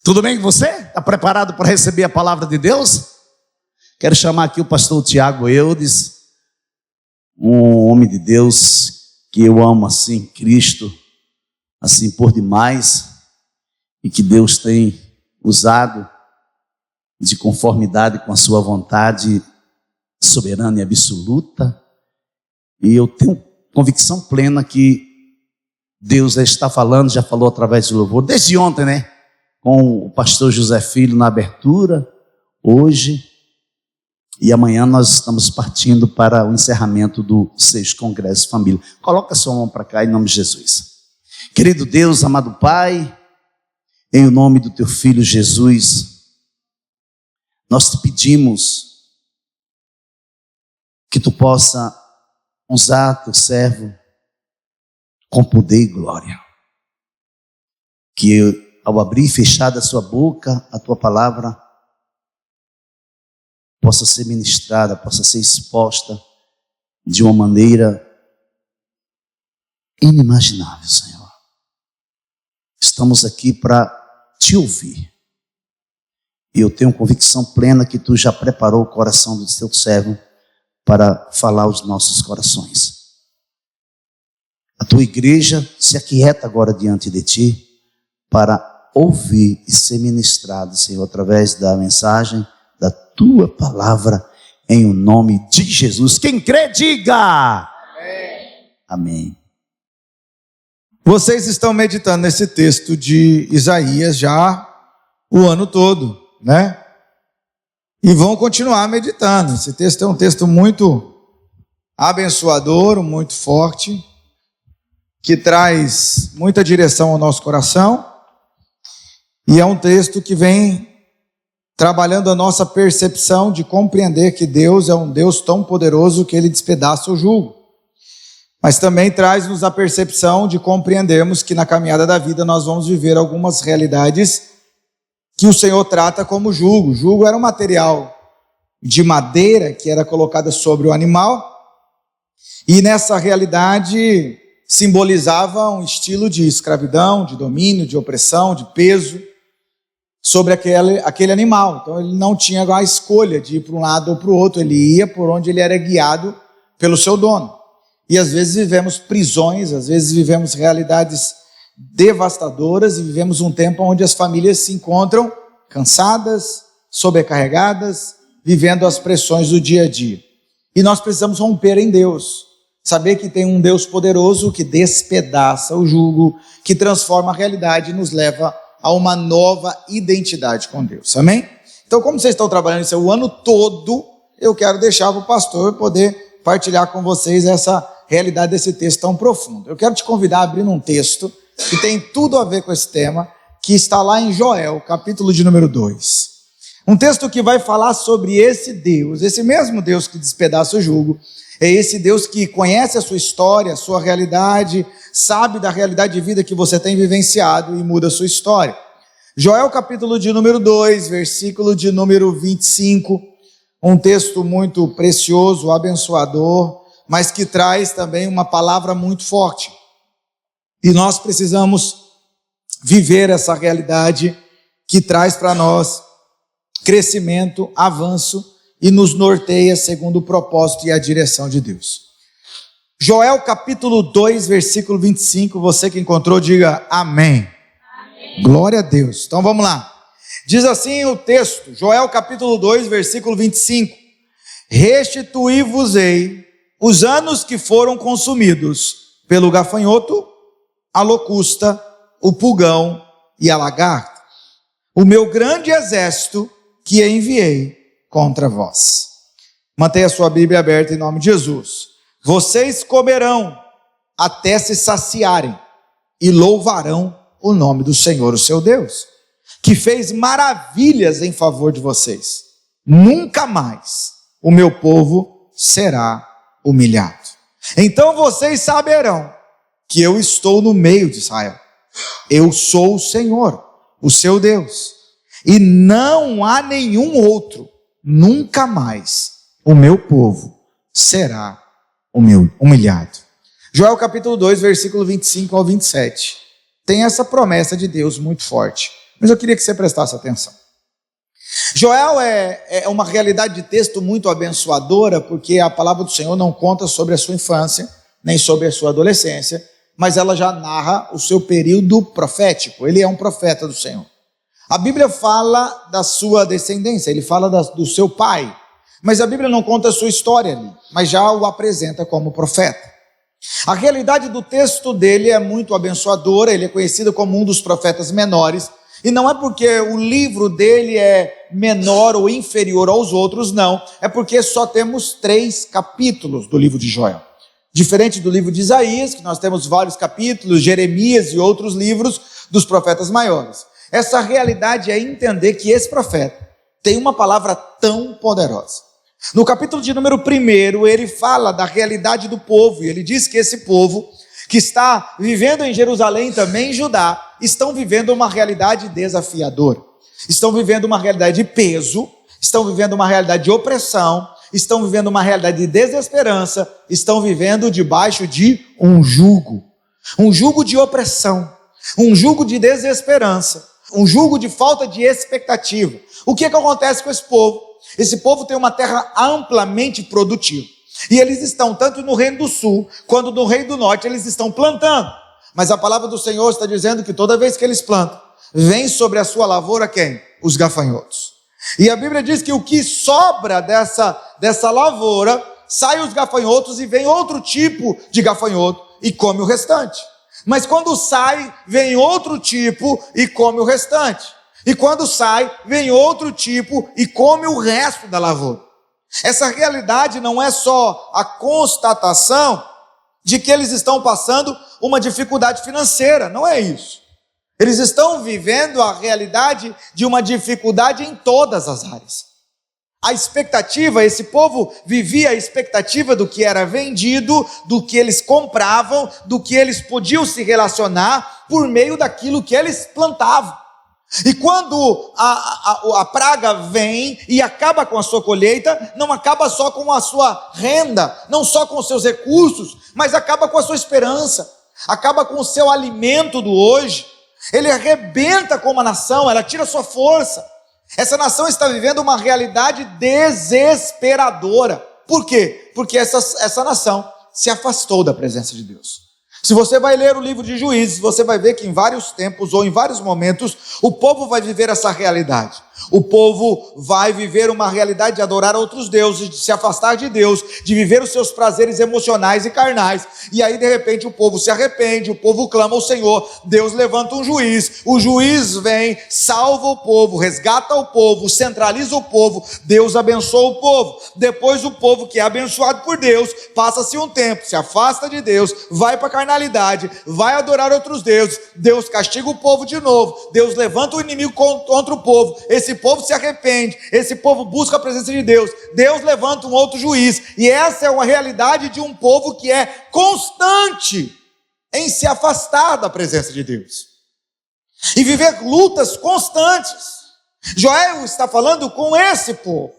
Tudo bem com você? Está preparado para receber a palavra de Deus? Quero chamar aqui o pastor Tiago Eudes, um homem de Deus que eu amo assim, Cristo, assim por demais, e que Deus tem usado de conformidade com a sua vontade soberana e absoluta. E eu tenho convicção plena que Deus já está falando, já falou através do louvor, desde ontem, né? Com o pastor José Filho na abertura, hoje e amanhã nós estamos partindo para o encerramento do 6º Congresso Família. Coloca a sua mão para cá em nome de Jesus. Querido Deus, amado Pai, em nome do teu Filho Jesus, nós te pedimos que tu possa usar teu servo com poder e glória. Que ao abrir e fechar da sua boca, a tua palavra possa ser ministrada, possa ser exposta de uma maneira inimaginável, Senhor. Estamos aqui para te ouvir. E eu tenho convicção plena que tu já preparou o coração do teu servo para falar aos nossos corações. A tua igreja se aquieta agora diante de ti para ouvir e ser ministrado, Senhor, através da mensagem da tua palavra, em o nome de Jesus. Quem crê, diga amém. Amém. Vocês estão meditando nesse texto de Isaías já o ano todo, né? E vão continuar meditando. Esse texto é um texto muito abençoador, muito forte, que traz muita direção ao nosso coração. E é um texto que vem trabalhando a nossa percepção de compreender que Deus é um Deus tão poderoso que Ele despedaça o jugo. Mas também traz-nos a percepção de compreendermos que na caminhada da vida nós vamos viver algumas realidades que o Senhor trata como jugo. O jugo era um material de madeira que era colocada sobre o animal, e nessa realidade simbolizava um estilo de escravidão, de domínio, de opressão, de peso sobre aquele animal. Então ele não tinha a escolha de ir para um lado ou para o outro, ele ia por onde ele era guiado pelo seu dono. E às vezes vivemos prisões, às vezes vivemos realidades devastadoras e vivemos um tempo onde as famílias se encontram cansadas, sobrecarregadas, vivendo as pressões do dia a dia. E nós precisamos romper em Deus, saber que tem um Deus poderoso que despedaça o jugo, que transforma a realidade e nos leva a uma nova identidade com Deus, amém? Então, como vocês estão trabalhando isso o ano todo, eu quero deixar para o pastor poder partilhar com vocês essa realidade desse texto tão profundo. Eu quero te convidar a abrir um texto que tem tudo a ver com esse tema, que está lá em Joel, capítulo de número 2. Um texto que vai falar sobre esse Deus, esse mesmo Deus que despedaça o jugo, é esse Deus que conhece a sua história, a sua realidade, sabe da realidade de vida que você tem vivenciado e muda a sua história. Joel capítulo de número 2, versículo de número 25, um texto muito precioso, abençoador, mas que traz também uma palavra muito forte. E nós precisamos viver essa realidade que traz para nós crescimento, avanço, e nos norteia segundo o propósito e a direção de Deus. Joel capítulo 2, versículo 25, você que encontrou, diga amém. Amém. Glória a Deus. Então vamos lá. Diz assim o texto, Joel capítulo 2, versículo 25. Restituí-vos-ei os anos que foram consumidos pelo gafanhoto, a locusta, o pulgão e a lagarta, o meu grande exército que enviei contra vós. Mantenha a sua Bíblia aberta em nome de Jesus. Vocês comerão até se saciarem e louvarão o nome do Senhor, o seu Deus, que fez maravilhas em favor de vocês. Nunca mais o meu povo será humilhado. Então vocês saberão que eu estou no meio de Israel. Eu sou o Senhor, o seu Deus, e não há nenhum outro. Nunca mais o meu povo será humilhado. Joel capítulo 2, versículo 25 ao 27. Tem essa promessa de Deus muito forte. Mas eu queria que você prestasse atenção. Joel é uma realidade de texto muito abençoadora, porque a palavra do Senhor não conta sobre a sua infância, nem sobre a sua adolescência, mas ela já narra o seu período profético. Ele é um profeta do Senhor. A Bíblia fala da sua descendência, ele fala do seu pai, mas a Bíblia não conta a sua história ali, mas já o apresenta como profeta. A realidade do texto dele é muito abençoadora, ele é conhecido como um dos profetas menores, e não é porque o livro dele é menor ou inferior aos outros, não. É porque só temos 3 capítulos do livro de Joel. Diferente do livro de Isaías, que nós temos vários capítulos, Jeremias e outros livros dos profetas maiores. Essa realidade é entender que esse profeta tem uma palavra tão poderosa. No capítulo de número 1, ele fala da realidade do povo, e ele diz que esse povo que está vivendo em Jerusalém, também em Judá, estão vivendo uma realidade desafiadora, estão vivendo uma realidade de peso, estão vivendo uma realidade de opressão, estão vivendo uma realidade de desesperança, estão vivendo debaixo de um jugo de opressão, um jugo de desesperança, um jugo de falta de expectativa. O que acontece com esse povo? Esse povo tem uma terra amplamente produtiva. E eles estão, tanto no Reino do Sul, quanto no Reino do Norte, eles estão plantando. Mas a palavra do Senhor está dizendo que toda vez que eles plantam, vem sobre a sua lavoura quem? Os gafanhotos. E a Bíblia diz que o que sobra dessa lavoura, sai os gafanhotos e vem outro tipo de gafanhoto e come o restante. Mas quando sai, vem outro tipo e come o restante. E quando sai, vem outro tipo e come o resto da lavoura. Essa realidade não é só a constatação de que eles estão passando uma dificuldade financeira, não é isso. Eles estão vivendo a realidade de uma dificuldade em todas as áreas. A expectativa, esse povo vivia a expectativa do que era vendido, do que eles compravam, do que eles podiam se relacionar por meio daquilo que eles plantavam. E quando a praga vem e acaba com a sua colheita, não acaba só com a sua renda, não só com os seus recursos, mas acaba com a sua esperança, acaba com o seu alimento do hoje. Ele arrebenta com uma nação, ela tira sua força. Essa nação está vivendo uma realidade desesperadora. Por quê? Porque essa nação se afastou da presença de Deus. Se você vai ler o livro de Juízes, você vai ver que em vários tempos ou em vários momentos, o povo vai viver essa realidade. O povo vai viver uma realidade de adorar outros deuses, de se afastar de Deus, de viver os seus prazeres emocionais e carnais. E aí, de repente, o povo se arrepende, o povo clama ao Senhor, Deus levanta um juiz, o juiz vem, salva o povo, resgata o povo, centraliza o povo, Deus abençoa o povo. Depois o povo que é abençoado por Deus, passa-se um tempo, se afasta de Deus, vai para a carnalidade, vai adorar outros deuses, Deus castiga o povo de novo, Deus levanta o inimigo contra o povo, esse povo se arrepende, esse povo busca a presença de Deus, Deus levanta um outro juiz, e essa é uma realidade de um povo que é constante em se afastar da presença de Deus, e viver lutas constantes. Joel está falando com esse povo,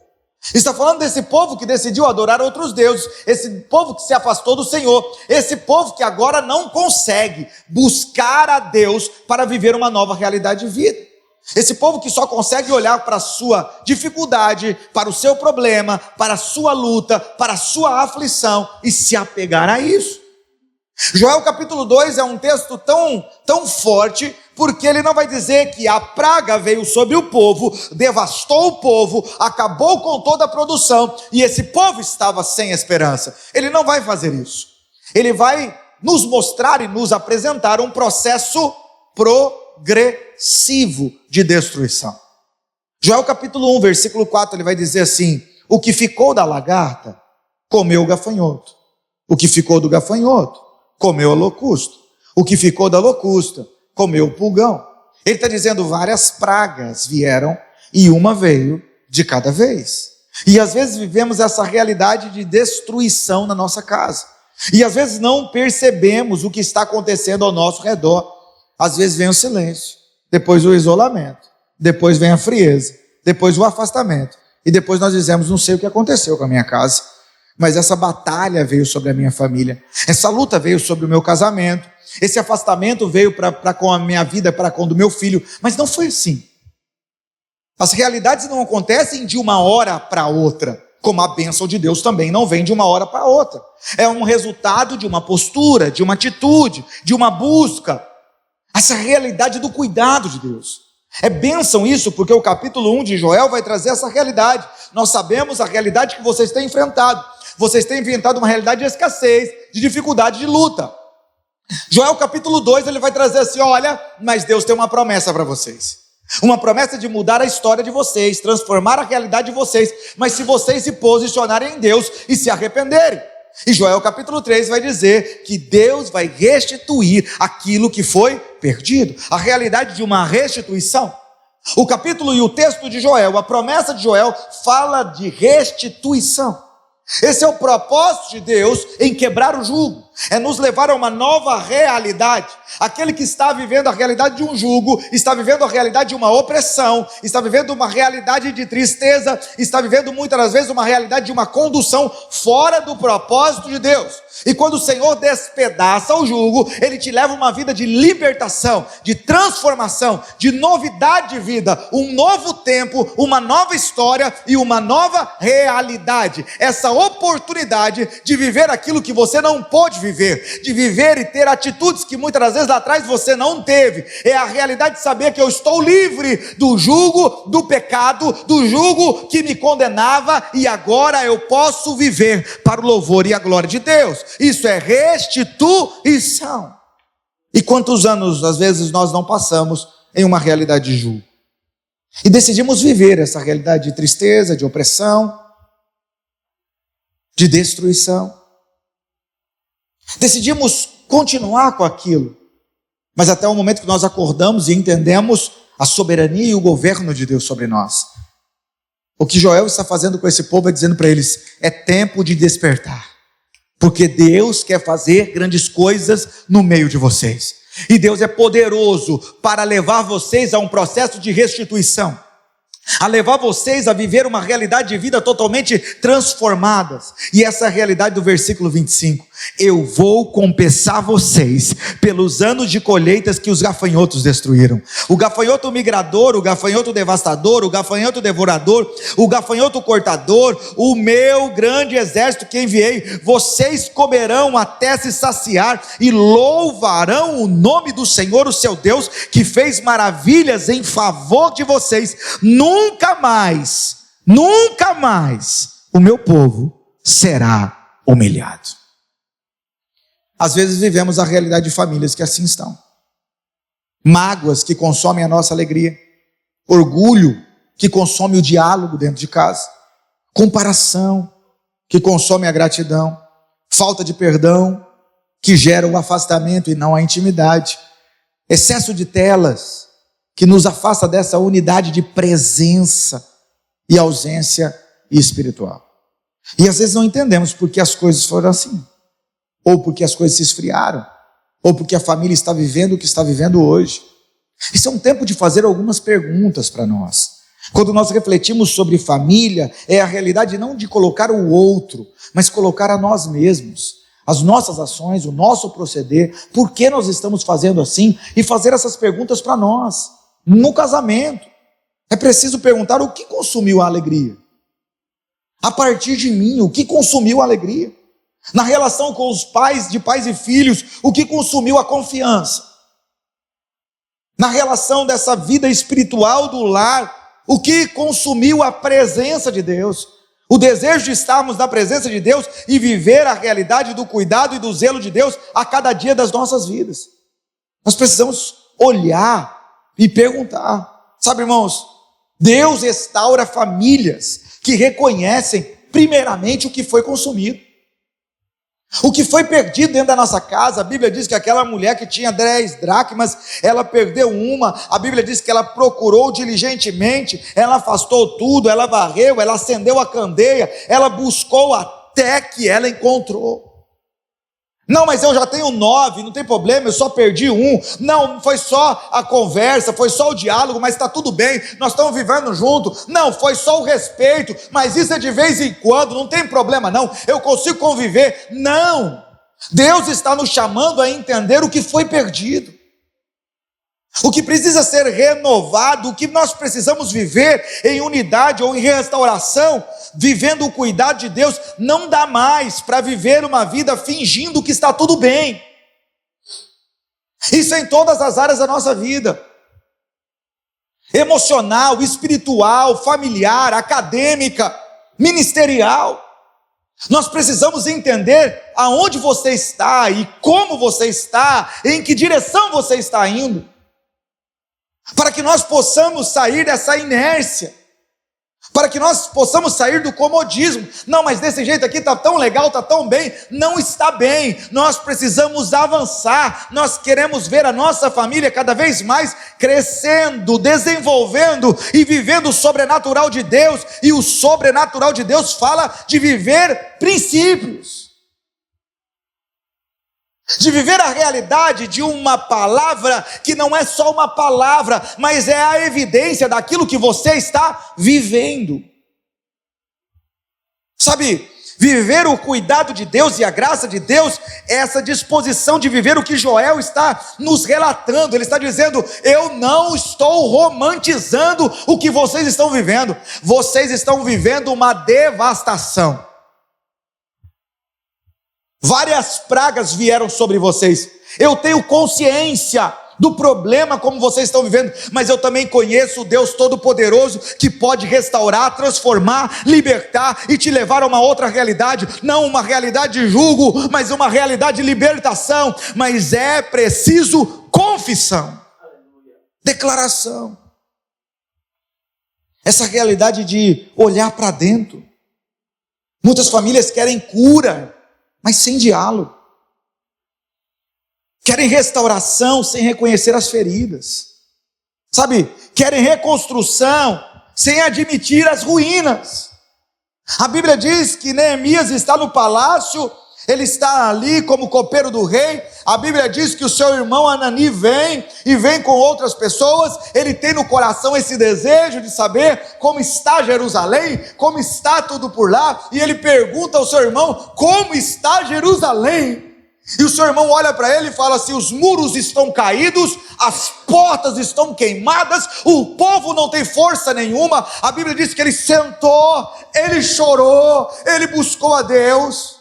está falando desse povo que decidiu adorar outros deuses, esse povo que se afastou do Senhor, esse povo que agora não consegue buscar a Deus para viver uma nova realidade de vida. Esse povo que só consegue olhar para a sua dificuldade, para o seu problema, para a sua luta, para a sua aflição e se apegar a isso. Joel capítulo 2 é um texto tão forte, porque ele não vai dizer que a praga veio sobre o povo, devastou o povo, acabou com toda a produção e esse povo estava sem esperança. Ele não vai fazer isso. Ele vai nos mostrar e nos apresentar um processo progressivo de destruição. Joel capítulo 1, versículo 4, ele vai dizer assim: o que ficou da lagarta, comeu o gafanhoto. O que ficou do gafanhoto, comeu a locusta. O que ficou da locusta, comeu o pulgão. Ele está dizendo várias pragas vieram e uma veio de cada vez. E às vezes vivemos essa realidade de destruição na nossa casa. E às vezes não percebemos o que está acontecendo ao nosso redor. Às vezes vem o silêncio, depois o isolamento, depois vem a frieza, depois o afastamento. E depois nós dizemos, não sei o que aconteceu com a minha casa. mas essa batalha veio sobre a minha família, essa luta veio sobre o meu casamento, esse afastamento veio para com a minha vida, para com o do meu filho, mas não foi assim. As realidades não acontecem de uma hora para outra, como a bênção de Deus também não vem de uma hora para outra. É um resultado de uma postura, de uma atitude, de uma busca. Essa realidade do cuidado de Deus. É bênção isso, porque o capítulo 1 de Joel vai trazer essa realidade. Nós sabemos a realidade que vocês têm enfrentado. Vocês têm enfrentado uma realidade de escassez, de dificuldade, de luta. Joel capítulo 2, ele vai trazer assim, olha, mas Deus tem uma promessa para vocês. Uma promessa de mudar a história de vocês, transformar a realidade de vocês, mas se vocês se posicionarem em Deus e se arrependerem. E Joel capítulo 3 vai dizer que Deus vai restituir aquilo que foi perdido, a realidade de uma restituição. O capítulo e o texto de Joel, a promessa de Joel, fala de restituição. Esse é o propósito de Deus em quebrar o jugo, é nos levar a uma nova realidade. Aquele que está vivendo a realidade de um jugo, está vivendo a realidade de uma opressão, está vivendo uma realidade de tristeza, está vivendo muitas das vezes uma realidade de uma condução fora do propósito de Deus. E quando o Senhor despedaça o jugo, Ele te leva a uma vida de libertação, de transformação, de novidade de vida, um novo tempo, uma nova história e uma nova realidade. Essa oportunidade de viver aquilo que você não pôde viver, de viver e ter atitudes que muitas das vezes lá atrás você não teve, é a realidade de saber que eu estou livre do jugo, do pecado, do jugo que me condenava e agora eu posso viver para o louvor e a glória de Deus. Isso é restituição. E quantos anos às vezes nós não passamos em uma realidade de jugo e decidimos viver essa realidade de tristeza, de opressão, de destruição. Decidimos continuar com aquilo, mas até o momento que nós acordamos e entendemos a soberania e o governo de Deus sobre nós. O que Joel está fazendo com esse povo é dizendo para eles, é tempo de despertar, porque Deus quer fazer grandes coisas no meio de vocês, e Deus é poderoso para levar vocês a um processo de restituição, a levar vocês a viver uma realidade de vida totalmente transformadas. E essa realidade do versículo 25, eu vou compensar vocês pelos anos de colheitas que os gafanhotos destruíram. O gafanhoto migrador, o gafanhoto devastador, o gafanhoto devorador, o gafanhoto cortador, o meu grande exército que enviei, vocês comerão até se saciar e louvarão o nome do Senhor, o seu Deus, que fez maravilhas em favor de vocês. Nunca mais o meu povo será humilhado. Às vezes vivemos a realidade de famílias que assim estão. Mágoas que consomem a nossa alegria. Orgulho que consome o diálogo dentro de casa. Comparação que consome a gratidão. Falta de perdão que gera o afastamento e não a intimidade. Excesso de telas que nos afasta dessa unidade de presença e ausência espiritual. E às vezes não entendemos por que as coisas foram assim, ou porque as coisas se esfriaram, ou porque a família está vivendo o que está vivendo hoje. Isso é um tempo de fazer algumas perguntas para nós. Quando nós refletimos sobre família, é a realidade não de colocar o outro, mas colocar a nós mesmos, as nossas ações, o nosso proceder, por que nós estamos fazendo assim, e fazer essas perguntas para nós. No casamento, é preciso perguntar o que consumiu a alegria. A partir de mim, o que consumiu a alegria? Na relação com os pais, de pais e filhos, o que consumiu a confiança? Na relação dessa vida espiritual do lar, o que consumiu a presença de Deus? O desejo de estarmos na presença de Deus e viver a realidade do cuidado e do zelo de Deus a cada dia das nossas vidas. Nós precisamos olhar e perguntar. Sabe, irmãos, Deus restaura famílias que reconhecem primeiramente o que foi consumido. O que foi perdido dentro da nossa casa, a Bíblia diz que aquela mulher que tinha 10 dracmas, ela perdeu uma. A Bíblia diz que ela procurou diligentemente, ela afastou tudo, ela varreu, ela acendeu a candeia, ela buscou até que ela encontrou. Não, mas eu já tenho 9, não tem problema, eu só perdi um. Não, foi só a conversa, foi só o diálogo, mas está tudo bem, nós estamos vivendo junto. Não, foi só o respeito, mas isso é de vez em quando, não tem problema não, eu consigo conviver. Não, Deus está nos chamando a entender o que foi perdido, o que precisa ser renovado, o que nós precisamos viver em unidade ou em restauração, vivendo o cuidado de Deus. Não dá mais para viver uma vida fingindo que está tudo bem. Isso é em todas as áreas da nossa vida: emocional, espiritual, familiar, acadêmica, ministerial. Nós precisamos entender aonde você está e como você está, em que direção você está indo, para que nós possamos sair dessa inércia, para que nós possamos sair do comodismo. Não, mas desse jeito aqui está tão legal, está tão bem. Não está bem, nós precisamos avançar. Nós queremos ver a nossa família cada vez mais crescendo, desenvolvendo e vivendo o sobrenatural de Deus. E o sobrenatural de Deus fala de viver princípios, de viver a realidade de uma palavra que não é só uma palavra, mas é a evidência daquilo que você está vivendo. Sabe, viver o cuidado de Deus e a graça de Deus é essa disposição de viver o que Joel está nos relatando. Ele está dizendo: eu não estou romantizando o que vocês estão vivendo. Vocês estão vivendo uma devastação. Várias pragas vieram sobre vocês. Eu tenho consciência do problema como vocês estão vivendo, mas eu também conheço o Deus Todo-Poderoso que pode restaurar, transformar, libertar e te levar a uma outra realidade. Não uma realidade de julgo, mas uma realidade de libertação. Mas é preciso confissão, declaração. Essa realidade de olhar para dentro. Muitas famílias querem cura, mas sem diálogo. Querem restauração sem reconhecer as feridas. Sabe, querem reconstrução sem admitir as ruínas. A Bíblia diz que Neemias está no palácio, ele está ali como copeiro do rei. A Bíblia diz que o seu irmão Anani vem com outras pessoas. Ele tem no coração esse desejo de saber como está Jerusalém, como está tudo por lá. E ele pergunta ao seu irmão: como está Jerusalém? E o seu irmão olha para ele e fala assim: os muros estão caídos, as portas estão queimadas, o povo não tem força nenhuma. A Bíblia diz que ele sentou, ele chorou, ele buscou a Deus.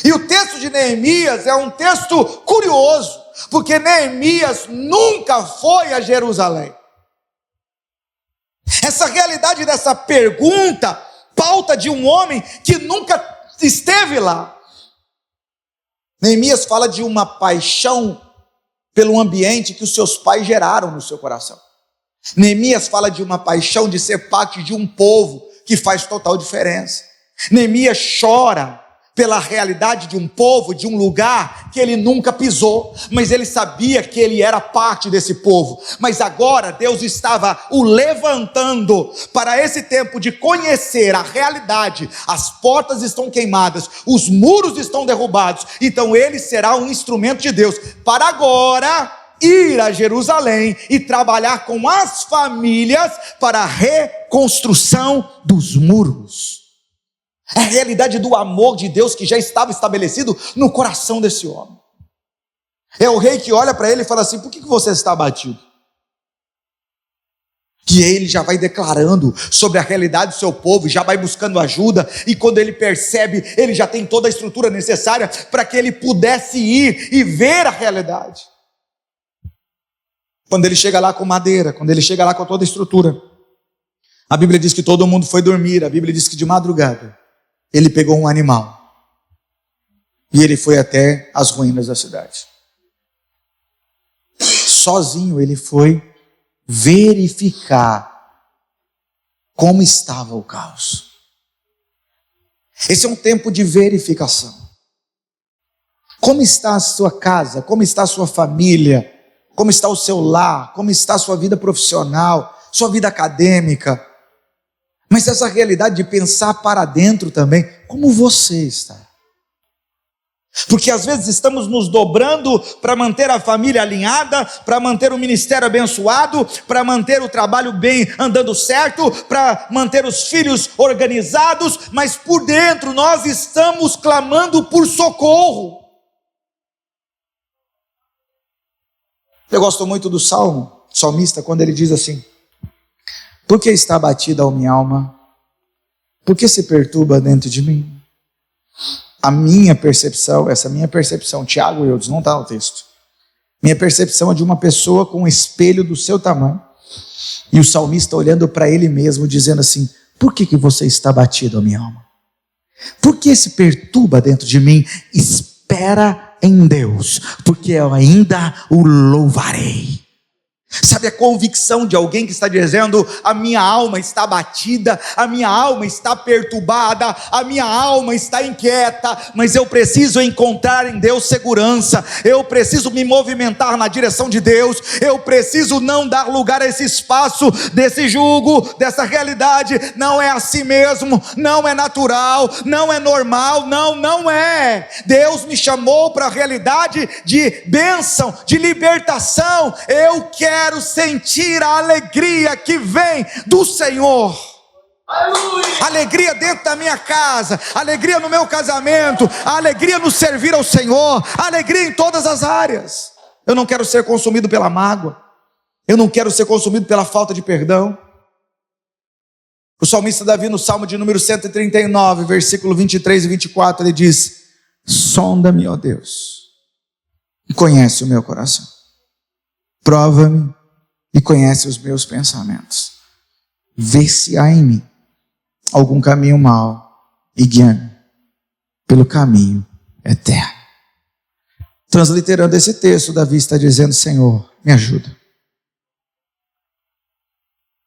E o texto de Neemias é um texto curioso, porque Neemias nunca foi a Jerusalém. Essa realidade dessa pergunta pauta de um homem que nunca esteve lá. Neemias fala de uma paixão pelo ambiente que os seus pais geraram no seu coração. Neemias fala de uma paixão de ser parte de um povo que faz total diferença. Neemias chora pela realidade de um povo, de um lugar que ele nunca pisou, mas ele sabia que ele era parte desse povo. Mas agora Deus estava o levantando para esse tempo de conhecer a realidade. As portas estão queimadas, os muros estão derrubados, então ele será um instrumento de Deus para agora ir a Jerusalém e trabalhar com as famílias para a reconstrução dos muros. É a realidade do amor de Deus que já estava estabelecido no coração desse homem. É o rei que olha para ele e fala assim: por que você está abatido? E ele já vai declarando sobre a realidade do seu povo, já vai buscando ajuda, e quando ele percebe, ele já tem toda a estrutura necessária para que ele pudesse ir e ver a realidade. Quando ele chega lá com madeira, quando ele chega lá com toda a estrutura, a Bíblia diz que todo mundo foi dormir. A Bíblia diz que de madrugada ele pegou um animal e ele foi até as ruínas da cidade. Sozinho ele foi verificar como estava o caos. Esse é um tempo de verificação. Como está a sua casa? Como está a sua família? Como está o seu lar? Como está a sua vida profissional? Sua vida acadêmica? Mas essa realidade de pensar para dentro também, como você está? Porque às vezes estamos nos dobrando para manter a família alinhada, para manter o ministério abençoado, para manter o trabalho bem andando certo, para manter os filhos organizados, mas por dentro nós estamos clamando por socorro. Eu gosto muito do salmista, quando ele diz assim: por que está abatida a minha alma? Por que se perturba dentro de mim? A minha percepção, essa minha percepção, Tiago e Eudes, não está no texto. Minha percepção é de uma pessoa com um espelho do seu tamanho. E o salmista olhando para ele mesmo, dizendo assim: por que você está abatido, a minha alma? Por que se perturba dentro de mim? Espera em Deus, porque eu ainda o louvarei. Sabe a convicção de alguém que está dizendo: a minha alma está abatida, a minha alma está perturbada, a minha alma está inquieta, mas eu preciso encontrar em Deus segurança, eu preciso me movimentar na direção de Deus, eu preciso não dar lugar a esse espaço, desse jugo, dessa realidade. Não é assim mesmo, não é natural, não é normal, não é. Deus me chamou para a realidade de bênção, de libertação. Eu quero sentir a alegria que vem do Senhor. Aleluia. Alegria dentro da minha casa, alegria no meu casamento, alegria no servir ao Senhor, alegria em todas as áreas. Eu não quero ser consumido pela mágoa, eu não quero ser consumido pela falta de perdão. O salmista Davi, no Salmo de número 139, versículo 23 e 24, ele diz: sonda-me, ó Deus, e conhece o meu coração. Prova-me e conhece os meus pensamentos. Vê se há em mim algum caminho mau e guia-me pelo caminho eterno. Transliterando esse texto, Davi está dizendo: Senhor, me ajuda.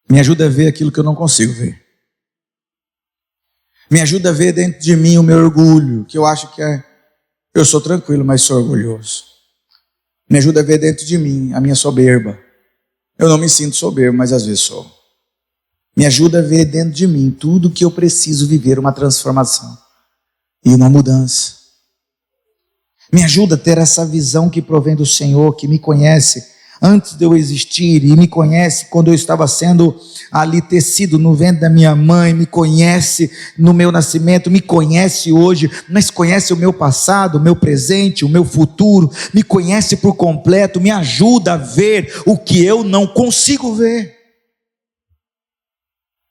Me ajuda a ver aquilo que eu não consigo ver. Me ajuda a ver dentro de mim o meu orgulho, que eu acho que eu sou tranquilo, mas sou orgulhoso. Me ajuda a ver dentro de mim a minha soberba. Eu não me sinto soberbo, mas às vezes sou. Me ajuda a ver dentro de mim tudo que eu preciso viver, uma transformação e uma mudança. Me ajuda a ter essa visão que provém do Senhor, que me conhece antes de eu existir e me conhece quando eu estava sendo ali tecido no ventre da minha mãe, me conhece no meu nascimento, me conhece hoje, mas conhece o meu passado, o meu presente, o meu futuro, me conhece por completo, me ajuda a ver o que eu não consigo ver.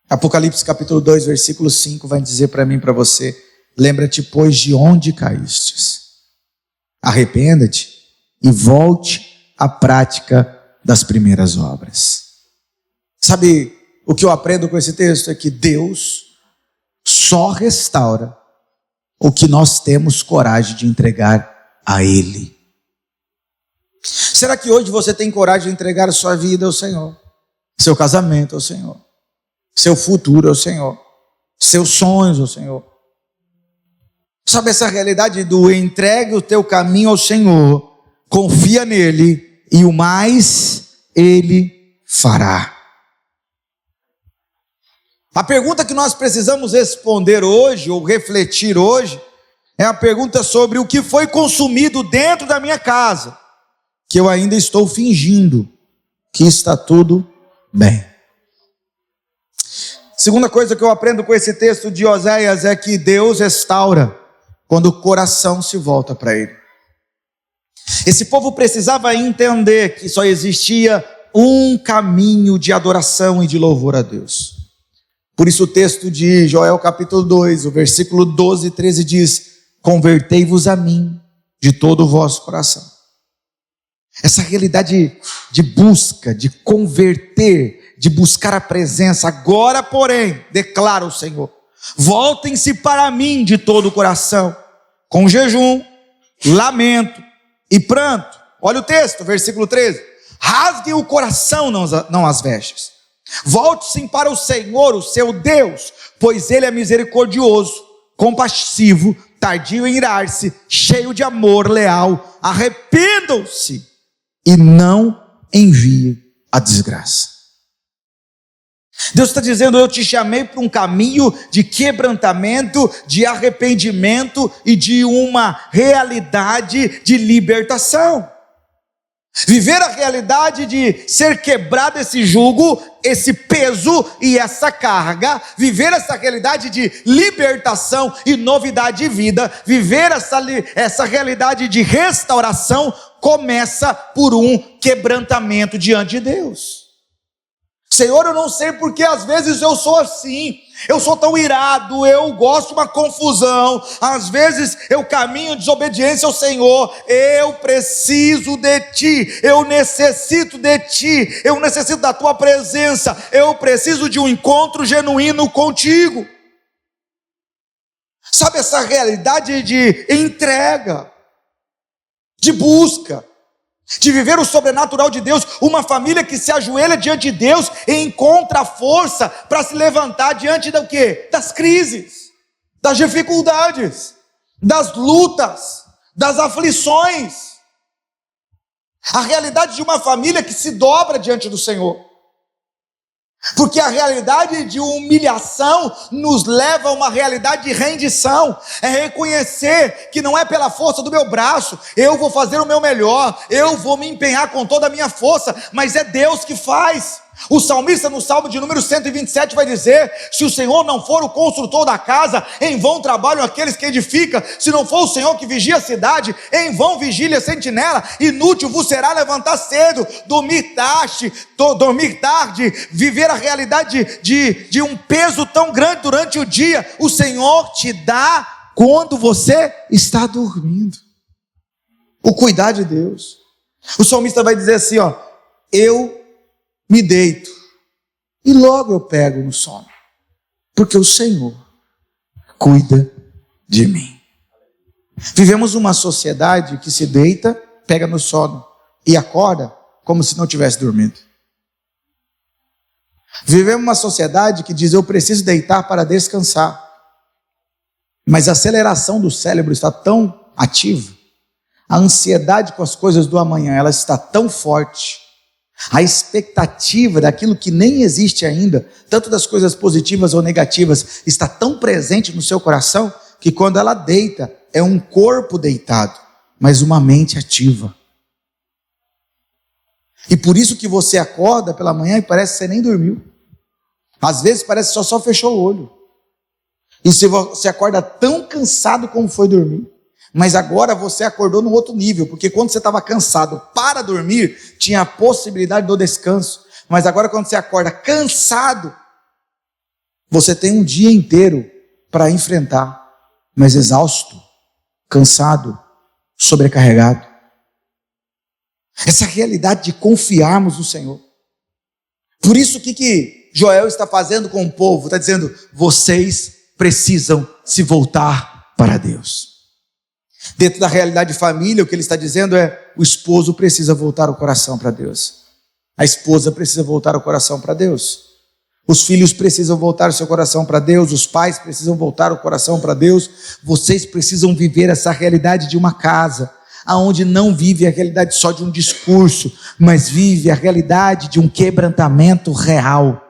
Apocalipse capítulo 2, versículo 5 vai dizer para mim e para você: lembra-te, pois, de onde caístes, arrependa-te e volte à prática das primeiras obras. Sabe o que eu aprendo com esse texto? É que Deus só restaura o que nós temos coragem de entregar a Ele. Será que hoje você tem coragem de entregar a sua vida ao Senhor? Seu casamento ao Senhor? Seu futuro ao Senhor? Seus sonhos ao Senhor? Sabe essa realidade do entregue o teu caminho ao Senhor, confia nele e o mais Ele fará. A pergunta que nós precisamos responder hoje, ou refletir hoje, é a pergunta sobre o que foi consumido dentro da minha casa, que eu ainda estou fingindo que está tudo bem. Segunda coisa que eu aprendo com esse texto de Oséias é que Deus restaura quando o coração se volta para Ele. Esse povo precisava entender que só existia um caminho de adoração e de louvor a Deus. Por isso o texto de Joel capítulo 2, o versículo 12 e 13 diz: convertei-vos a mim de todo o vosso coração. Essa realidade de busca, de converter, de buscar a presença. Agora, porém, declara o Senhor, voltem-se para mim de todo o coração, com jejum, lamento e pranto. Olha o texto, versículo 13: rasguem o coração, não as vestes. Volte-se para o Senhor, o seu Deus, pois Ele é misericordioso, compassivo, tardio em irar-se, cheio de amor, leal. Arrependam-se e não enviem a desgraça. Deus está dizendo: eu te chamei para um caminho de quebrantamento, de arrependimento e de uma realidade de libertação. Viver a realidade de ser quebrado esse jugo, esse peso e essa carga, viver essa realidade de libertação e novidade de vida, viver essa realidade de restauração, começa por um quebrantamento diante de Deus. Senhor, eu não sei porque às vezes eu sou assim, eu sou tão irado, eu gosto de uma confusão, às vezes eu caminho em desobediência ao Senhor. Eu preciso de Ti, eu necessito de Ti, eu necessito da Tua presença, eu preciso de um encontro genuíno contigo. Sabe, essa realidade de entrega, de busca, de viver o sobrenatural de Deus, uma família que se ajoelha diante de Deus e encontra força para se levantar diante do quê? Das crises, das dificuldades, das lutas, das aflições. A realidade de uma família que se dobra diante do Senhor. Porque a realidade de humilhação nos leva a uma realidade de rendição. É reconhecer que não é pela força do meu braço, eu vou fazer o meu melhor, eu vou me empenhar com toda a minha força, mas é Deus que faz. O salmista no Salmo de número 127 vai dizer: se o Senhor não for o construtor da casa, em vão trabalham aqueles que edificam. Se não for o Senhor que vigia a cidade, em vão vigília a sentinela. Inútil vos será levantar cedo, dormir tarde, viver a realidade de um peso tão grande durante o dia. O Senhor te dá quando você está dormindo. O cuidar de Deus. O salmista vai dizer assim, eu me deito e logo eu pego no sono, porque o Senhor cuida de mim. Vivemos uma sociedade que se deita, pega no sono e acorda como se não tivesse dormido. Vivemos uma sociedade que diz: eu preciso deitar para descansar, mas a aceleração do cérebro está tão ativa, a ansiedade com as coisas do amanhã, ela está tão forte, a expectativa daquilo que nem existe ainda, tanto das coisas positivas ou negativas, está tão presente no seu coração, que quando ela deita, é um corpo deitado, mas uma mente ativa. E por isso que você acorda pela manhã e parece que você nem dormiu. Às vezes parece que só fechou o olho. E você acorda tão cansado como foi dormir. Mas agora você acordou num outro nível, porque quando você estava cansado para dormir, tinha a possibilidade do descanso. Mas agora quando você acorda cansado, você tem um dia inteiro para enfrentar, mas exausto, cansado, sobrecarregado. Essa realidade de confiarmos no Senhor. Por isso, o que Joel está fazendo com o povo? Está dizendo: vocês precisam se voltar para Deus. Dentro da realidade de família, o que ele está dizendo é: o esposo precisa voltar o coração para Deus, a esposa precisa voltar o coração para Deus, os filhos precisam voltar o seu coração para Deus, os pais precisam voltar o coração para Deus. Vocês precisam viver essa realidade de uma casa aonde não vive a realidade só de um discurso, mas vive a realidade de um quebrantamento real,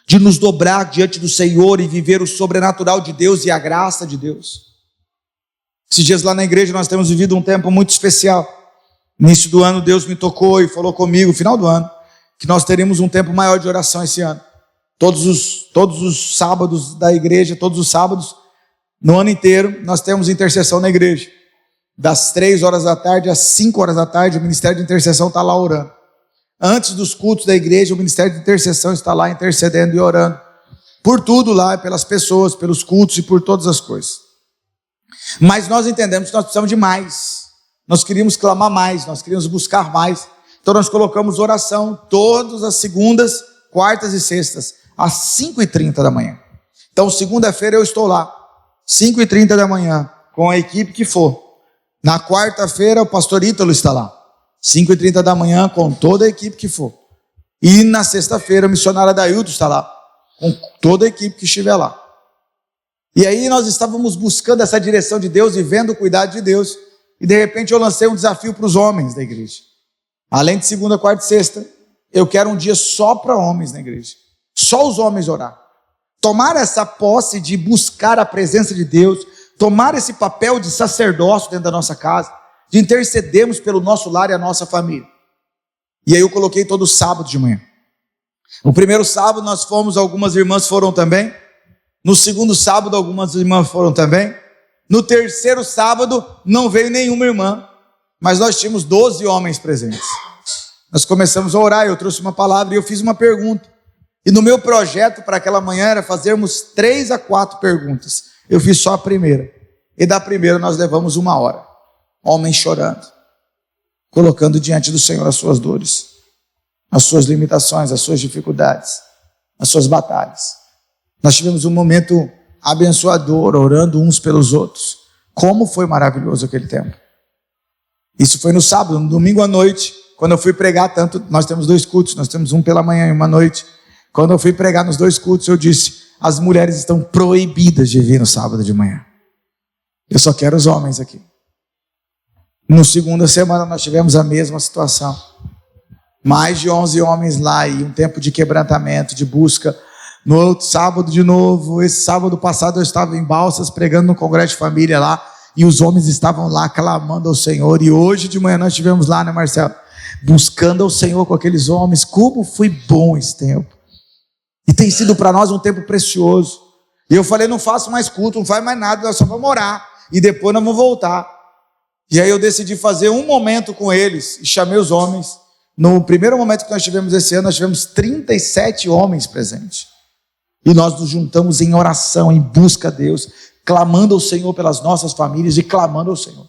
de nos dobrar diante do Senhor e viver o sobrenatural de Deus e a graça de Deus. Esses dias lá na igreja nós temos vivido um tempo muito especial. No início do ano Deus me tocou e falou comigo, no final do ano, que nós teremos um tempo maior de oração esse ano. Todos os sábados da igreja, todos os sábados, no ano inteiro, nós temos intercessão na igreja. Das 3 horas da tarde às 5 horas da tarde, o Ministério de Intercessão está lá orando. Antes dos cultos da igreja, o Ministério de Intercessão está lá intercedendo e orando. Por tudo lá, pelas pessoas, pelos cultos e por todas as coisas. Mas nós entendemos que nós precisamos de mais. Nós queríamos clamar mais, nós queríamos buscar mais. Então nós colocamos oração todas as segundas, quartas e sextas, às 5h30 da manhã. Então segunda-feira eu estou lá, 5h30 da manhã, com a equipe que for. Na quarta-feira o pastor Ítalo está lá, 5h30 da manhã, com toda a equipe que for. E na sexta-feira o missionário Adaildo está lá, com toda a equipe que estiver lá. E aí nós estávamos buscando essa direção de Deus e vendo o cuidado de Deus. E de repente eu lancei um desafio para os homens da igreja. Além de segunda, quarta e sexta, eu quero um dia só para homens na igreja. só os homens orar. Tomar essa posse de buscar a presença de Deus, tomar esse papel de sacerdócio dentro da nossa casa, de intercedermos pelo nosso lar e a nossa família. E aí eu coloquei todo sábado de manhã. No primeiro sábado nós fomos, algumas irmãs foram também. No segundo sábado algumas irmãs foram também. No terceiro sábado não veio nenhuma irmã, mas nós tínhamos 12 homens presentes. Nós começamos a orar, eu trouxe uma palavra e eu fiz uma pergunta. E no meu projeto para aquela manhã era fazermos 3 a 4 perguntas. Eu fiz só a primeira. E da primeira nós levamos 1 hora. Homens chorando, colocando diante do Senhor as suas dores, as suas limitações, as suas dificuldades, as suas batalhas. Nós tivemos um momento abençoador, orando uns pelos outros. Como foi maravilhoso aquele tempo. Isso foi no sábado. No domingo à noite, quando eu fui pregar, nós temos 2 cultos, nós temos um pela manhã e uma à noite. Quando eu fui pregar nos 2 cultos, eu disse: as mulheres estão proibidas de vir no sábado de manhã. Eu só quero os homens aqui. No segunda semana nós tivemos a mesma situação. Mais de 11 homens lá e um tempo de quebrantamento, de busca. No outro sábado de novo, esse sábado passado eu estava em Balsas pregando no Congresso de Família lá, e os homens estavam lá clamando ao Senhor. E hoje de manhã nós estivemos lá, né, Marcelo? Buscando ao Senhor com aqueles homens. Como foi bom esse tempo. E tem sido para nós um tempo precioso. E eu falei: não faço mais culto, não faz mais nada, nós só vamos orar. E depois nós vamos voltar. E aí eu decidi fazer um momento com eles e chamei os homens. No primeiro momento que nós tivemos esse ano, nós tivemos 37 homens presentes. E nós nos juntamos em oração, em busca a Deus, clamando ao Senhor pelas nossas famílias e clamando ao Senhor.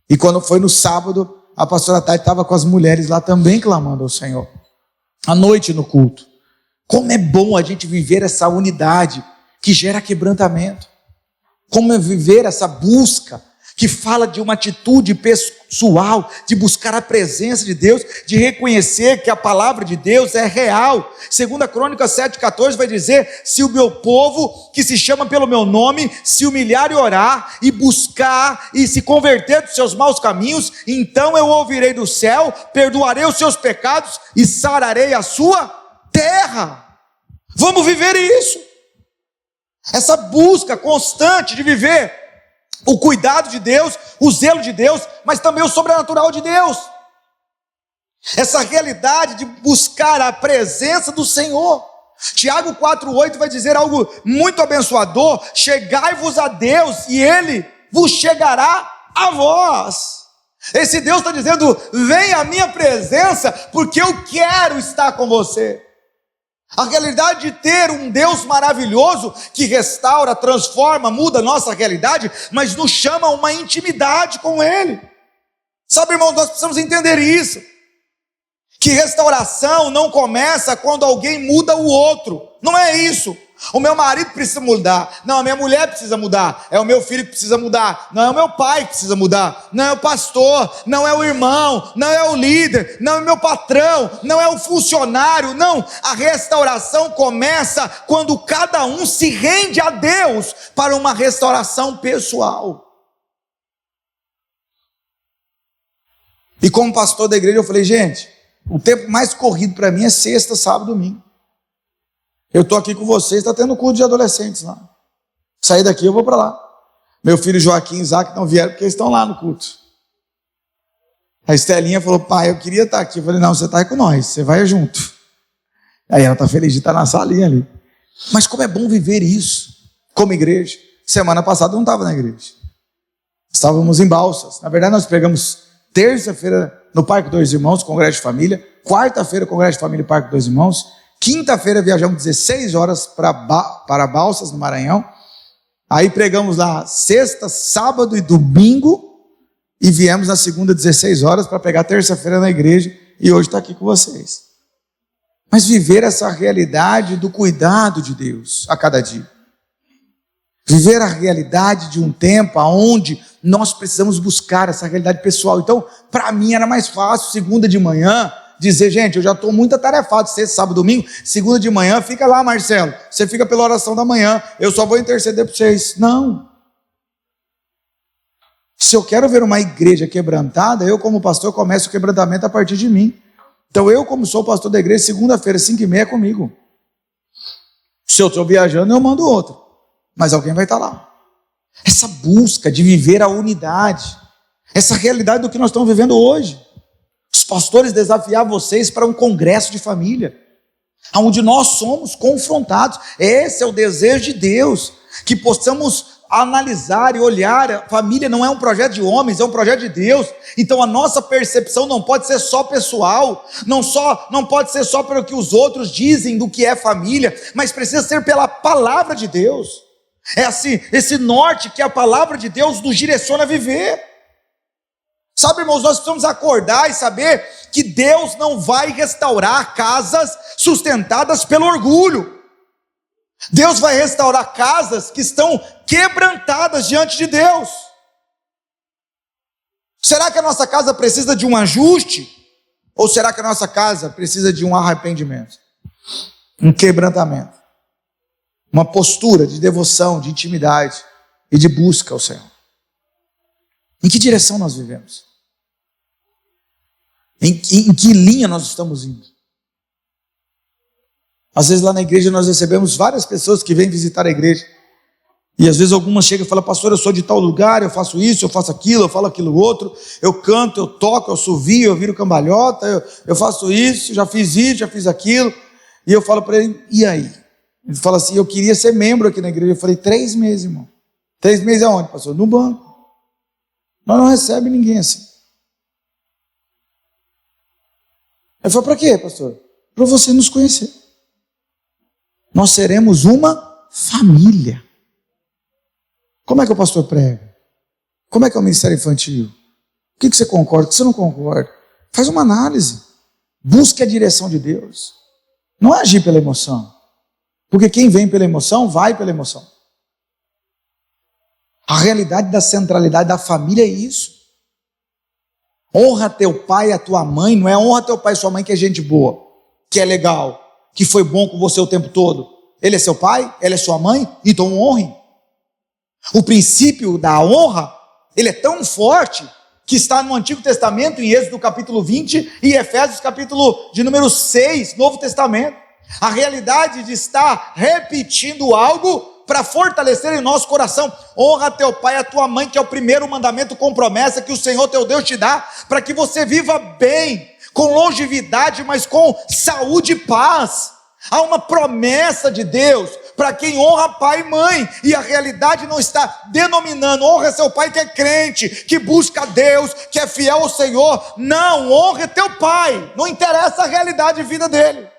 E quando foi no sábado, a pastora Thay estava com as mulheres lá também clamando ao Senhor. À noite no culto. Como é bom a gente viver essa unidade que gera quebrantamento. Como é viver essa busca que fala de uma atitude pessoal, de buscar a presença de Deus, de reconhecer que a palavra de Deus é real. 2 Crônicas 7,14 vai dizer: se o meu povo, que se chama pelo meu nome, se humilhar e orar, e buscar, e se converter dos seus maus caminhos, então eu ouvirei do céu, perdoarei os seus pecados, e sararei a sua terra. Vamos viver isso. Essa busca constante de viver o cuidado de Deus, o zelo de Deus, mas também o sobrenatural de Deus. Essa realidade de buscar a presença do Senhor. Tiago 4,8 vai dizer algo muito abençoador: chegai-vos a Deus e Ele vos chegará a vós. Esse Deus está dizendo: vem à minha presença, porque eu quero estar com você. A realidade de ter um Deus maravilhoso que restaura, transforma, muda a nossa realidade, mas nos chama a uma intimidade com Ele. Sabe, irmãos, nós precisamos entender isso. Que restauração não começa quando alguém muda o outro. Não é isso. O meu marido precisa mudar. Não, a minha mulher precisa mudar. É o meu filho que precisa mudar. Não é o meu pai que precisa mudar. Não é o pastor. Não é o irmão. Não é o líder. Não é o meu patrão. Não é o funcionário. Não. A restauração começa quando cada um se rende a Deus para uma restauração pessoal. E como pastor da igreja eu falei: gente, o tempo mais corrido para mim é sexta, sábado, domingo. Eu estou aqui com vocês, está tendo culto de adolescentes lá. Sair daqui eu vou para lá. Meu filho Joaquim e Isaac não vieram porque eles estão lá no culto. A Estelinha falou: pai, eu queria estar aqui. Eu falei: não, você está aí com nós, você vai junto. Aí ela está feliz de estar na salinha ali. Mas como é bom viver isso como igreja. Semana passada eu não estava na igreja. Estávamos em Balsas. Na verdade nós pregamos terça-feira no Parque Dois Irmãos, Congresso de Família. Quarta-feira, Congresso de Família e Parque Dois Irmãos. Quinta-feira viajamos 16 horas para Balsas, no Maranhão. Aí pregamos lá sexta, sábado e domingo. E viemos na segunda 16 horas para pegar terça-feira na igreja. E hoje está aqui com vocês. Mas viver essa realidade do cuidado de Deus a cada dia. Viver a realidade de um tempo onde nós precisamos buscar essa realidade pessoal. Então, para mim era mais fácil, segunda de manhã, dizer: gente, eu já estou muito atarefado, sexta, sábado, domingo, segunda de manhã, fica lá, Marcelo, você fica pela oração da manhã, eu só vou interceder por vocês. Não. Se eu quero ver uma igreja quebrantada, eu como pastor começo o quebrantamento a partir de mim. Então eu, como sou pastor da igreja, segunda-feira, 5h30 é comigo. Se eu estou viajando, eu mando outro. Mas alguém vai estar lá. Essa busca de viver a unidade, essa realidade do que nós estamos vivendo hoje. Os pastores desafiar vocês para um congresso de família, onde nós somos confrontados. Esse é o desejo de Deus, que possamos analisar e olhar. A família não é um projeto de homens, é um projeto de Deus. Então a nossa percepção não pode ser só pessoal, não pode ser só pelo que os outros dizem do que é família, mas precisa ser pela palavra de Deus. É assim, esse norte que a palavra de Deus nos direciona a viver. Sabe, irmãos, nós precisamos acordar e saber que Deus não vai restaurar casas sustentadas pelo orgulho. Deus vai restaurar casas que estão quebrantadas diante de Deus. Será que a nossa casa precisa de um ajuste? Ou será que a nossa casa precisa de um arrependimento? Um quebrantamento? Uma postura de devoção, de intimidade e de busca ao Senhor? Em que direção nós vivemos? Em que linha nós estamos indo? Às vezes lá na igreja nós recebemos várias pessoas que vêm visitar a igreja. E às vezes algumas chegam e falam: pastor, eu sou de tal lugar, eu faço isso, eu faço aquilo, eu falo aquilo outro, eu canto, eu toco, eu assovio, eu viro cambalhota, eu faço isso, já fiz aquilo. E eu falo para ele: e aí? Ele fala assim: eu queria ser membro aqui na igreja. Eu falei: 3 meses, irmão. 3 meses aonde, pastor? No banco. Nós não recebemos ninguém assim. Ele falou: para quê, pastor? Para você nos conhecer. Nós seremos uma família. Como é que o pastor prega? Como é que é o ministério infantil? O que você concorda, o que você não concorda? Faz uma análise. Busque a direção de Deus. Não é agir pela emoção. Porque quem vem pela emoção, vai pela emoção. A realidade da centralidade da família é isso. Honra teu pai e a tua mãe. Não é honra teu pai e sua mãe que é gente boa, que é legal, que foi bom com você o tempo todo. Ele é seu pai, ela é sua mãe, então honre. O princípio da honra, ele é tão forte que está no Antigo Testamento, em Êxodo capítulo 20 e Efésios capítulo de número 6, Novo Testamento. A realidade de estar repetindo algo para fortalecer em nosso coração. Honra teu pai e a tua mãe, que é o primeiro mandamento com promessa que o Senhor teu Deus te dá, para que você viva bem, com longevidade, mas com saúde e paz. Há uma promessa de Deus para quem honra pai e mãe, e a realidade não está denominando: honra seu pai que é crente, que busca a Deus, que é fiel ao Senhor. Não, honre teu pai, não interessa a realidade de vida dele.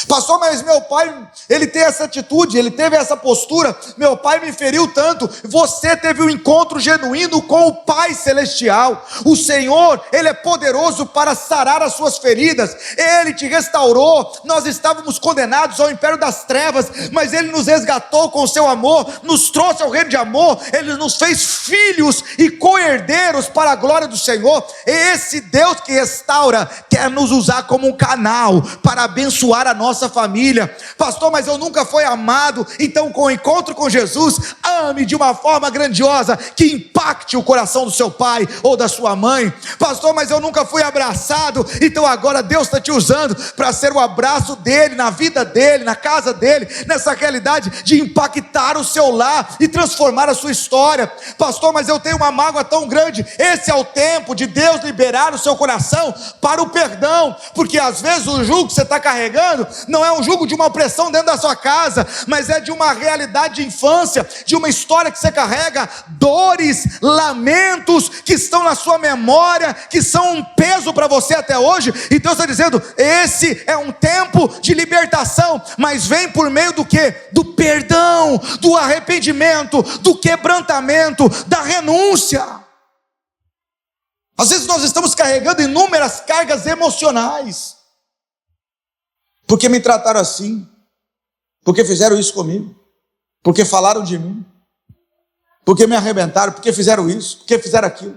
Pastor, mas meu pai, ele tem essa atitude, ele teve essa postura, meu pai me feriu tanto. Você teve um encontro genuíno com o Pai Celestial. O Senhor, Ele é poderoso para sarar as suas feridas. Ele te restaurou. Nós estávamos condenados ao império das trevas, mas Ele nos resgatou com o seu amor, nos trouxe ao reino de amor. Ele nos fez filhos e co-herdeiros para a glória do Senhor. Esse Deus que restaura quer nos usar como um canal para abençoar a nossa família. Pastor, mas eu nunca fui amado. Então, com o encontro com Jesus, ame de uma forma grandiosa que impacte o coração do seu pai ou da sua mãe. Pastor, mas eu nunca fui abraçado. Então agora Deus está te usando para ser o abraço dele, na vida dele, na casa dele, nessa realidade de impactar o seu lar e transformar a sua história. Pastor, mas eu tenho uma mágoa tão grande. Esse é o tempo de Deus liberar o seu coração para o perdão, porque às vezes o jugo que você está carregando não é um jugo de uma opressão dentro da sua casa, mas é de uma realidade de infância, de uma história que você carrega, dores, lamentos que estão na sua memória, que são um peso para você até hoje. E Deus está dizendo: esse é um tempo de libertação, mas vem por meio do quê? Do perdão, do arrependimento, do quebrantamento, da renúncia. Às vezes nós estamos carregando inúmeras cargas emocionais, porque me trataram assim, porque fizeram isso comigo, porque falaram de mim, porque me arrebentaram, porque fizeram isso, porque fizeram aquilo.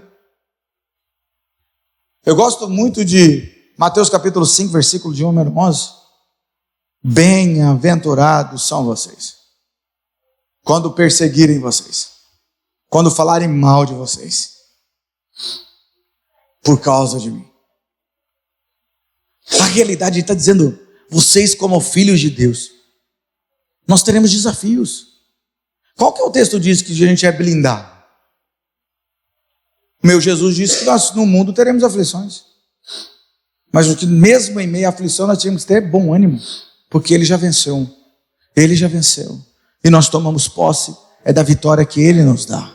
Eu gosto muito de Mateus capítulo 5, versículo de 1 ao 11. Bem-aventurados são vocês quando perseguirem vocês, quando falarem mal de vocês, por causa de mim. A realidade está dizendo: vocês, como filhos de Deus, Nós teremos desafios. Qual que é o texto que diz que a gente é blindado? Meu Jesus disse que nós no mundo teremos aflições. Mas mesmo em meio à aflição nós temos que ter bom ânimo, porque Ele já venceu. Ele já venceu. E nós tomamos posse da vitória que Ele nos dá.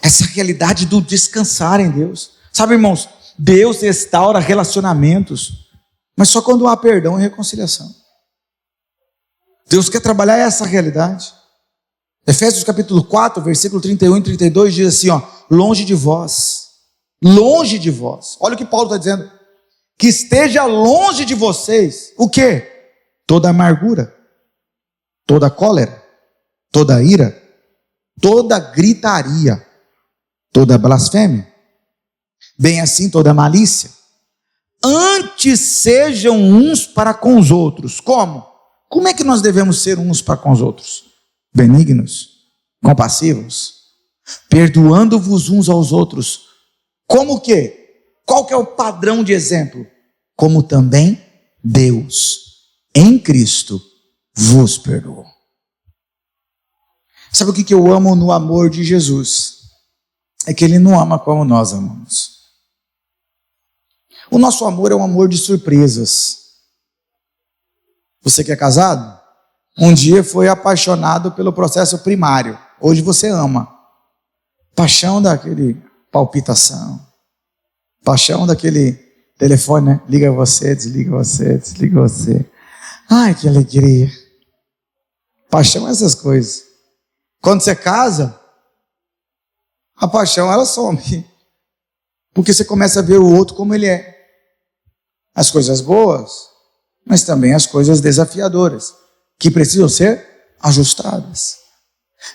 Essa realidade do descansar em Deus. Sabe, irmãos, Deus restaura relacionamentos, mas só quando há perdão e reconciliação. Deus quer trabalhar essa realidade. Efésios capítulo 4, versículo 31 e 32 diz assim, longe de vós, olha o que Paulo está dizendo, que esteja longe de vocês, o quê? Toda amargura, toda cólera, toda ira, toda gritaria, toda blasfêmia, bem assim toda malícia. Antes sejam uns para com os outros. Como? Como é que nós devemos ser uns para com os outros? Benignos, compassivos, perdoando-vos uns aos outros. Como que? Qual que é o padrão de exemplo? Como também Deus, em Cristo, vos perdoou. Sabe o que eu amo no amor de Jesus? É que Ele não ama como nós amamos. O nosso amor é um amor de surpresas. Você que é casado, um dia foi apaixonado pelo processo primário. Hoje você ama. Paixão daquele palpitação. Paixão daquele telefone, né? Liga você, desliga você, desliga você. Ai, que alegria. Paixão é essas coisas. Quando você casa, a paixão ela some. Porque você começa a ver o outro como ele é. As coisas boas, mas também as coisas desafiadoras, que precisam ser ajustadas.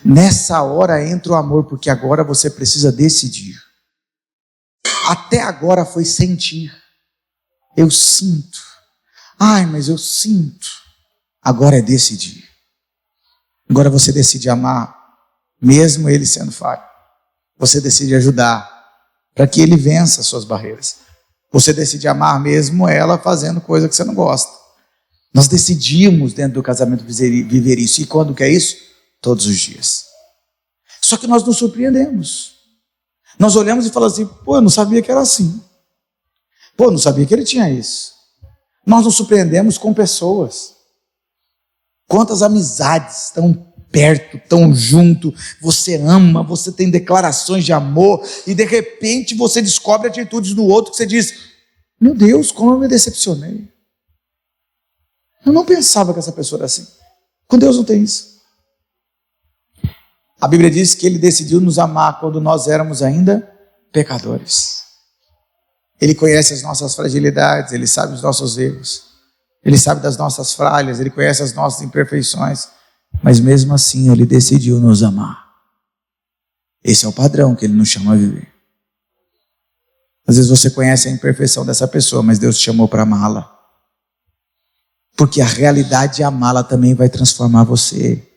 Nessa hora entra o amor, porque agora você precisa decidir. Até agora foi sentir. Eu sinto. Ai, mas eu sinto. Agora é decidir. Agora você decide amar, mesmo ele sendo falho. Você decide ajudar, para que ele vença as suas barreiras. Você decide amar mesmo ela fazendo coisa que você não gosta. Nós decidimos dentro do casamento viver isso. E quando que é isso? Todos os dias. Só que nós nos surpreendemos. Nós olhamos e falamos assim, eu não sabia que era assim. Eu não sabia que ele tinha isso. Nós nos surpreendemos com pessoas. Quantas amizades estão perto, estão junto, você ama, você tem declarações de amor, e de repente você descobre atitudes no outro que você diz, meu Deus, como eu me decepcionei. Eu não pensava que essa pessoa era assim. Com Deus não tem isso. A Bíblia diz que Ele decidiu nos amar quando nós éramos ainda pecadores. Ele conhece as nossas fragilidades, Ele sabe os nossos erros, Ele sabe das nossas falhas, Ele conhece as nossas imperfeições, mas mesmo assim Ele decidiu nos amar. Esse é o padrão que Ele nos chama a viver. Às vezes você conhece a imperfeição dessa pessoa, mas Deus te chamou para amá-la. Porque a realidade de amá-la também vai transformar você.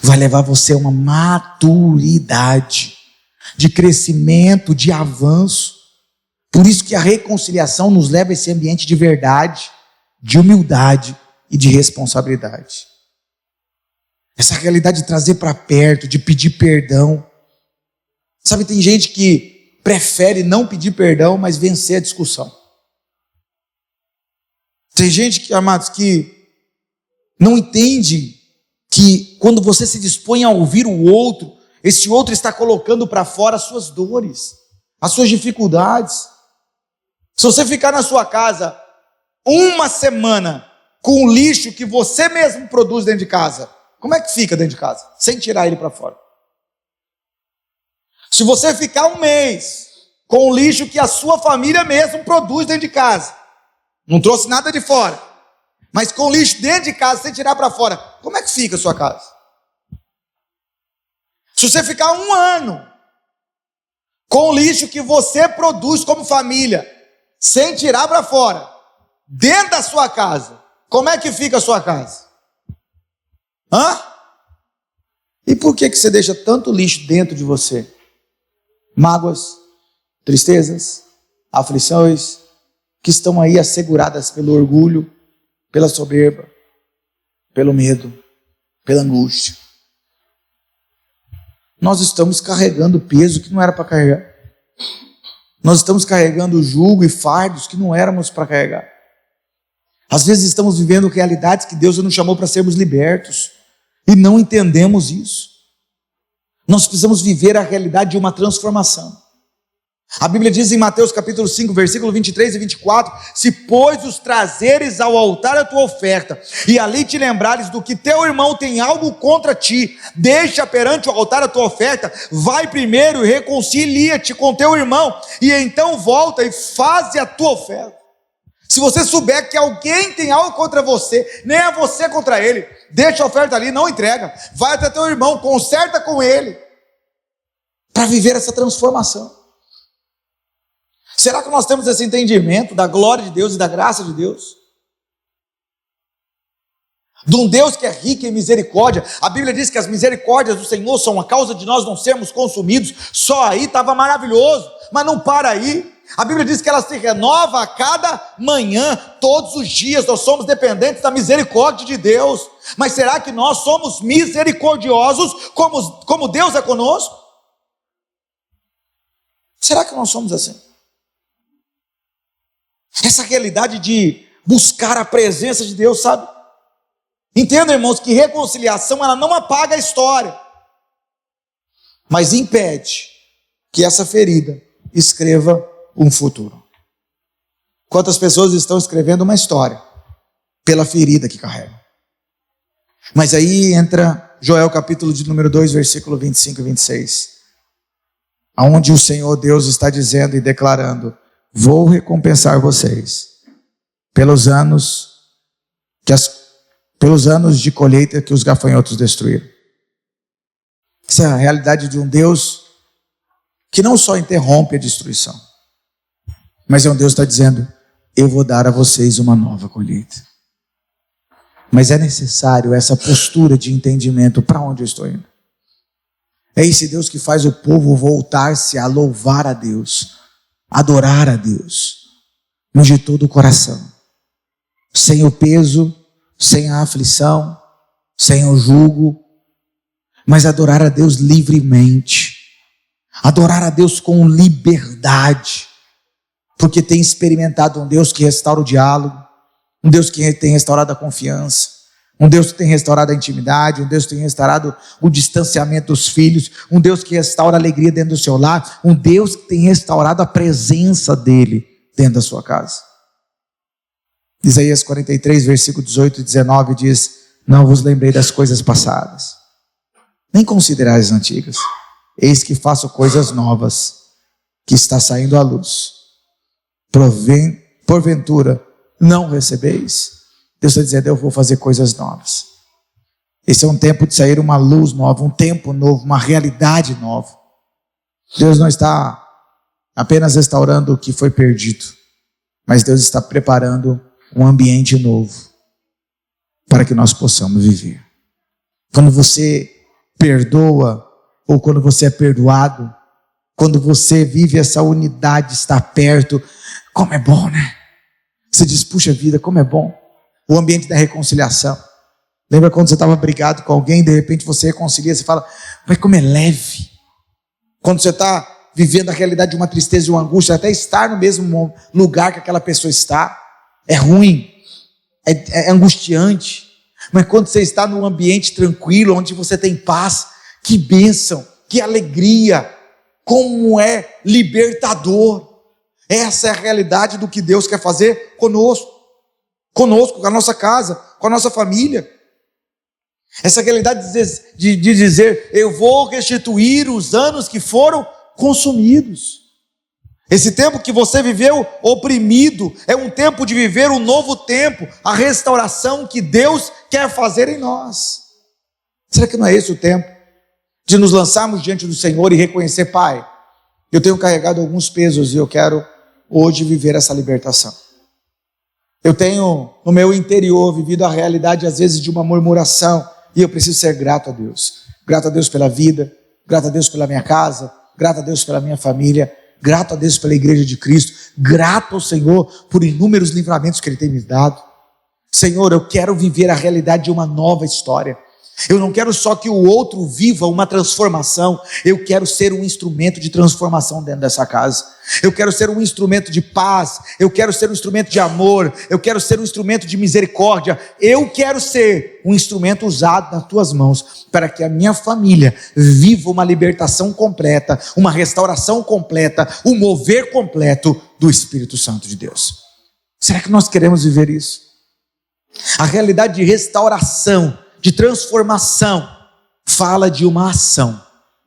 Vai levar você a uma maturidade, de crescimento, de avanço. Por isso que a reconciliação nos leva a esse ambiente de verdade, de humildade e de responsabilidade. Essa realidade de trazer para perto, de pedir perdão. Sabe, tem gente que prefere não pedir perdão, mas vencer a discussão. Tem gente que, amados, que não entende que quando você se dispõe a ouvir o outro, esse outro está colocando para fora as suas dores, as suas dificuldades. Se você ficar na sua casa uma semana com o lixo que você mesmo produz dentro de casa, como é que fica dentro de casa? Sem tirar ele para fora. Se você ficar um mês com o lixo que a sua família mesmo produz dentro de casa, não trouxe nada de fora, mas com o lixo dentro de casa, sem tirar para fora, como é que fica a sua casa? Se você ficar um ano com o lixo que você produz como família, sem tirar para fora, dentro da sua casa, como é que fica a sua casa? E por que você deixa tanto lixo dentro de você? Mágoas, tristezas, aflições, que estão aí asseguradas pelo orgulho, pela soberba, pelo medo, pela angústia. Nós estamos carregando peso que não era para carregar. Nós estamos carregando jugo e fardos que não éramos para carregar. Às vezes estamos vivendo realidades que Deus nos chamou para sermos libertos e não entendemos isso. Nós precisamos viver a realidade de uma transformação. A Bíblia diz em Mateus capítulo 5, versículo 23 e 24: se pois os trazeres ao altar a tua oferta, e ali te lembrares do que teu irmão tem algo contra ti, deixa perante o altar a tua oferta, vai primeiro e reconcilia-te com teu irmão, e então volta e faze a tua oferta. Se você souber que alguém tem algo contra você, nem é você contra ele, deixa a oferta ali, não entrega, vai até teu irmão, conserta com ele, para viver essa transformação. Será que nós temos esse entendimento da glória de Deus e da graça de Deus? De um Deus que é rico em misericórdia. A Bíblia diz que as misericórdias do Senhor são a causa de nós não sermos consumidos. Só aí estava maravilhoso, mas não para aí. A Bíblia diz que ela se renova a cada manhã, todos os dias. Nós somos dependentes da misericórdia de Deus. Mas será que nós somos misericordiosos como Deus é conosco? Será que nós somos assim? Essa realidade de buscar a presença de Deus, sabe? Entenda, irmãos, que reconciliação ela não apaga a história, mas impede que essa ferida escreva um futuro. Quantas pessoas estão escrevendo uma história pela ferida que carregam? Mas aí entra Joel capítulo de número 2, versículo 25 e 26, onde o Senhor Deus está dizendo e declarando: vou recompensar vocês pelos anos de colheita que os gafanhotos destruíram. Essa é a realidade de um Deus que não só interrompe a destruição, mas é um Deus que está dizendo: eu vou dar a vocês uma nova colheita. Mas é necessário essa postura de entendimento: para onde eu estou indo? É esse Deus que faz o povo voltar-se a louvar a Deus, adorar a Deus, mas de todo o coração, sem o peso, sem a aflição, sem o jugo, mas adorar a Deus livremente, adorar a Deus com liberdade, porque tem experimentado um Deus que restaura o diálogo, um Deus que tem restaurado a confiança, um Deus que tem restaurado a intimidade, um Deus que tem restaurado o distanciamento dos filhos, um Deus que restaura a alegria dentro do seu lar, um Deus que tem restaurado a presença dele dentro da sua casa. Isaías 43, versículo 18 e 19 diz: não vos lembrei das coisas passadas, nem considerai as antigas, eis que faço coisas novas, que está saindo à luz, porventura não recebeis? Deus está dizendo: eu vou fazer coisas novas. Esse é um tempo de sair uma luz nova, um tempo novo, uma realidade nova. Deus não está apenas restaurando o que foi perdido, mas Deus está preparando um ambiente novo para que nós possamos viver. Quando você perdoa, ou quando você é perdoado, quando você vive essa unidade, está perto, como é bom, né? Você diz: puxa vida, como é bom. O ambiente da reconciliação. Lembra quando você estava brigado com alguém, de repente você reconcilia, você fala: mas como é leve. Quando você está vivendo a realidade de uma tristeza, de uma angústia, até estar no mesmo lugar que aquela pessoa está, é ruim, é angustiante. Mas quando você está num ambiente tranquilo, onde você tem paz, que bênção, que alegria, como é libertador. Essa é a realidade do que Deus quer fazer conosco, com a nossa casa, com a nossa família. Essa realidade de dizer: eu vou restituir os anos que foram consumidos. Esse tempo que você viveu oprimido é um tempo de viver um novo tempo, a restauração que Deus quer fazer em nós. Será que não é esse o tempo de nos lançarmos diante do Senhor e reconhecer: Pai, eu tenho carregado alguns pesos e eu quero hoje viver essa libertação. Eu tenho no meu interior vivido a realidade às vezes de uma murmuração, e eu preciso ser grato a Deus. Grato a Deus pela vida, grato a Deus pela minha casa, grato a Deus pela minha família, grato a Deus pela igreja de Cristo, grato ao Senhor por inúmeros livramentos que Ele tem me dado. Senhor, eu quero viver a realidade de uma nova história. Eu não quero só que o outro viva uma transformação, eu quero ser um instrumento de transformação dentro dessa casa. Eu quero ser um instrumento de paz, eu quero ser um instrumento de amor, eu quero ser um instrumento de misericórdia, eu quero ser um instrumento usado nas tuas mãos, para que a minha família viva uma libertação completa, uma restauração completa, um mover completo do Espírito Santo de Deus. Será que nós queremos viver isso? A realidade de restauração, de transformação, fala de uma ação,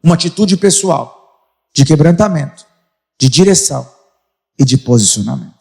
uma atitude pessoal, de quebrantamento, de direção e de posicionamento.